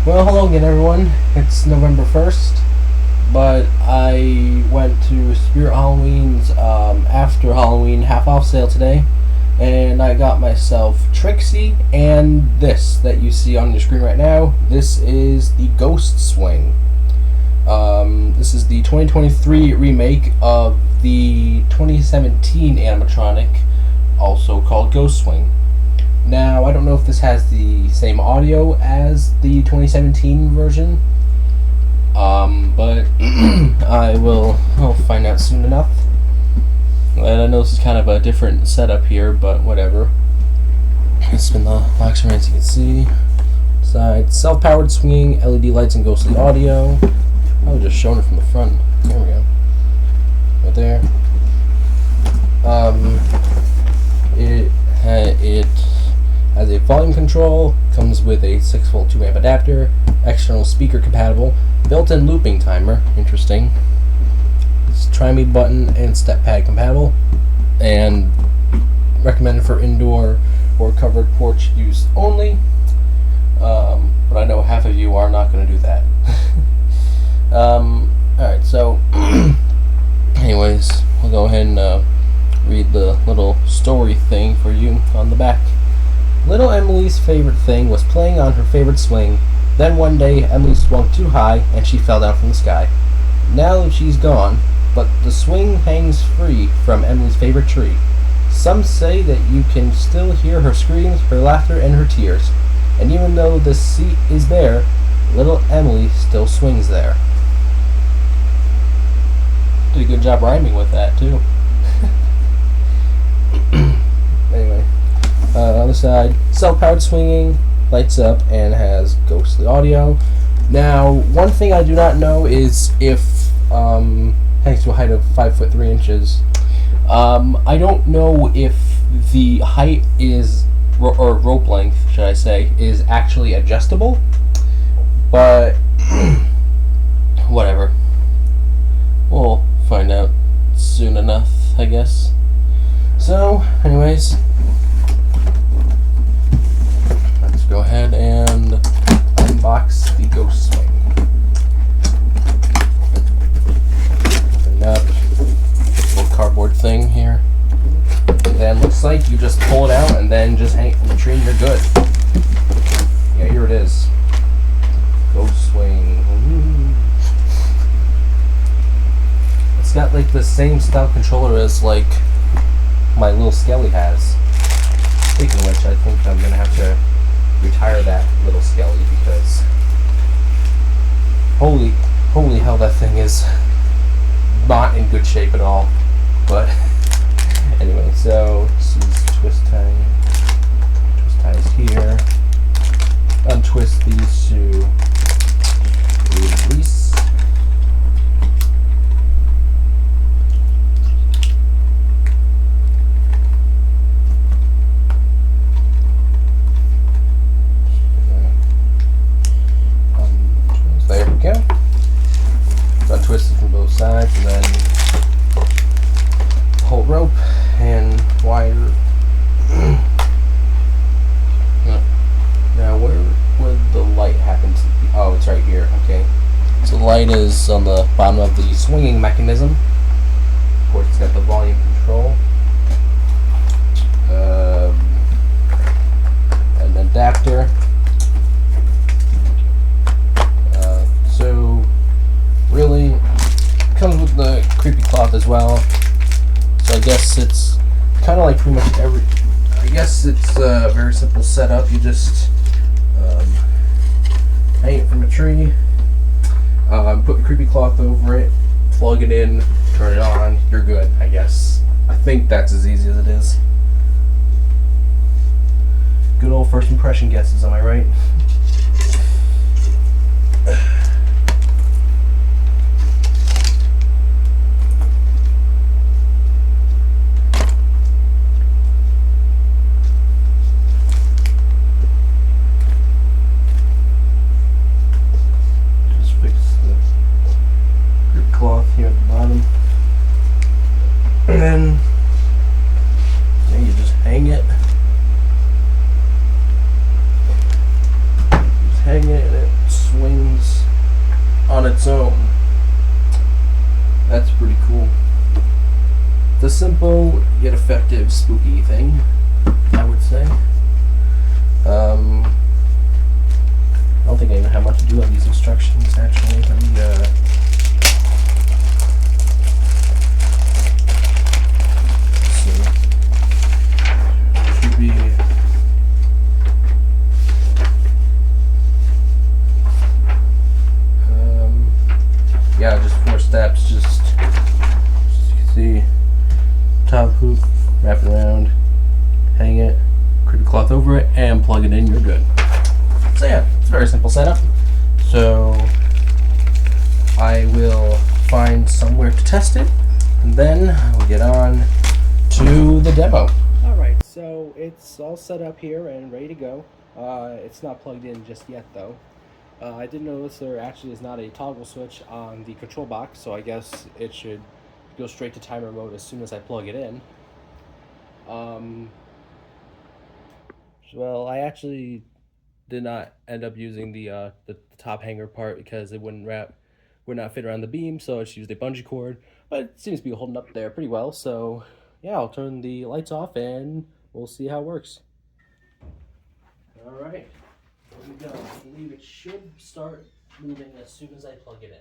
Well, hello again, everyone. It's November 1st, but I went to Spirit Halloween's after Halloween half off sale today, and I got myself Trixie and this that you see on your screen right now. This is the Ghost Swing. This is the 2023 remake of the 2017 animatronic, also called Ghost Swing. Now, I don't know if this has the same audio as the 2017 version, but I'll find out soon enough. And I know this is kind of a different setup here, but whatever. Let's spin the box around so you can see. Side, self-powered swinging, LED lights and ghostly audio. I was just showing it from the front. There we go. Right there. It has a volume control, comes with a 6-volt 2-amp adapter, external speaker compatible, built-in looping timer, interesting. It's try-me button and step pad compatible, and recommended for indoor or covered porch use only. But I know half of you are not going to do that. Alright, so anyways, we'll go ahead and read the little story thing for you on the back. Little Emily's favorite thing was playing on her favorite swing. Then one day, Emily swung too high and she fell down from the sky. Now she's gone, but the swing hangs free from Emily's favorite tree. Some say that you can still hear her screams, her laughter, and her tears. And even though the seat is there, little Emily still swings there. Did a good job rhyming with that, too. Anyway. On the side, self-powered swinging, lights up, and has ghostly audio. Now, one thing I do not know is if, thanks to a height of 5'3". I don't know if the height is, or rope length, should I say, is actually adjustable, but whatever. We'll find out soon enough, I guess. So, anyways, let's go ahead and unbox the Ghost Swing. Open up this little cardboard thing here. And then looks like you just pull it out and then just hang it from the tree and you're good. Yeah, here it is. Ghost Swing. Ooh. It's got like the same style controller as like my little Skelly has. Speaking of which, I think I'm gonna have to retire that little Skelly because holy hell, that thing is not in good shape at all. But anyway, so this is twist ties here. Untwist these to release. There we go. So untwist it from both sides, and then whole rope and wire. Now, where would the light happen to be? Oh, it's right here. Okay. So the light is on the bottom of the swinging mechanism. Of course, it's got the volume control. An adapter. So, really, it comes with the creepy cloth as well. So I guess it's kind of like pretty much I guess it's a very simple setup. You just hang it from a tree, put the creepy cloth over it, plug it in, turn it on, you're good, I guess. I think that's as easy as it is. Good old first impression guesses, am I right? Here at the bottom, and then you just hang it simple yet effective spooky thing, I would say. I don't think I even have much to do on these instructions, actually. Let me, let's see. Should be... yeah, just 4 steps. Just you can see, top hoop, wrap it around, hang it, creep a cloth over it, and plug it in. You're good. So yeah, it's a very simple setup. So I will find somewhere to test it, and then we'll get on to the demo. Alright, so it's all set up here and ready to go. It's not plugged in just yet though. I did notice there actually is not a toggle switch on the control box, so I guess it should go straight to timer mode as soon as I plug it in. Well, I actually did not end up using the top hanger part because it would not fit around the beam, so I just used a bungee cord, but it seems to be holding up there pretty well. So yeah, I'll turn the lights off and we'll see how it works. All right, here we go. I believe it should start moving as soon as I plug it in.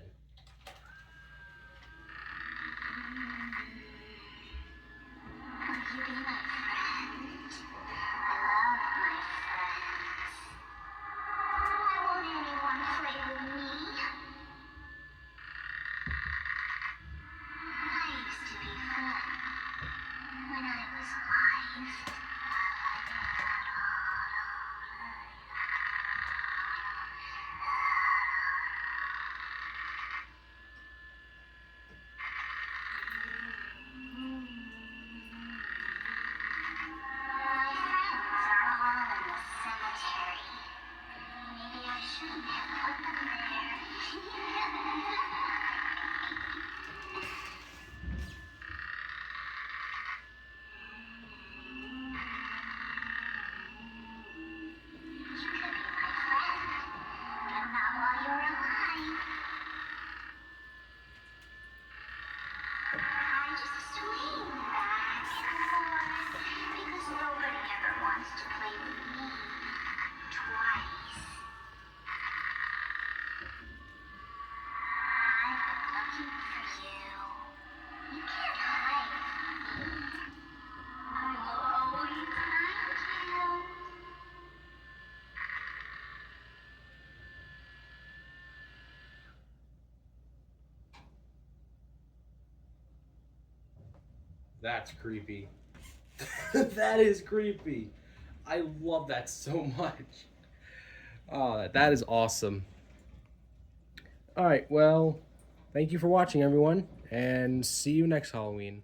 That's creepy. That is creepy. I love that so much. Oh, that is awesome. Alright, well, thank you for watching, everyone, and see you next Halloween.